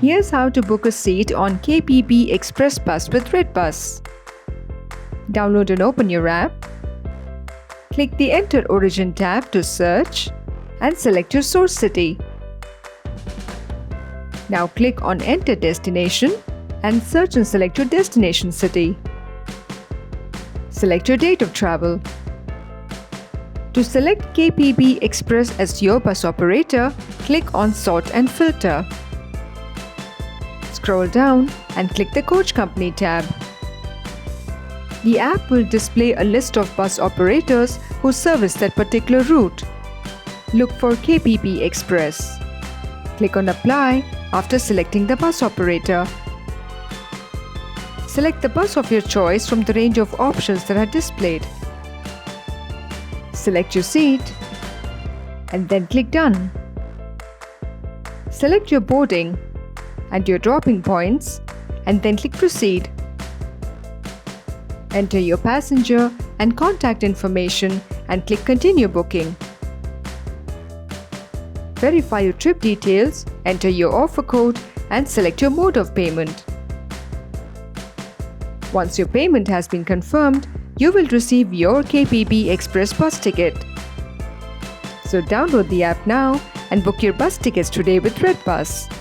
Here's how to book a seat on KPB Ekspress bus with redBus. Download and open your app. Click the Enter Origin tab to search and select your source city. Now click on Enter Destination and search and select your destination city. Select your date of travel. To select KPB Ekspress as your bus operator, click on Sort and Filter. Scroll down and click the Coach Company tab. The app will display a list of bus operators who service that particular route. Look for KPB Ekspress. Click on Apply after selecting the bus operator. Select the bus of your choice from the range of options that are displayed. Select your seat and then click Done. Select your boarding and your dropping points and then click Proceed. Enter your passenger and contact information and click Continue Booking. Verify your trip details, enter your offer code and select your mode of payment. Once your payment has been confirmed, you will receive your KPB Ekspress bus ticket. So download the app now and book your bus tickets today with redBus.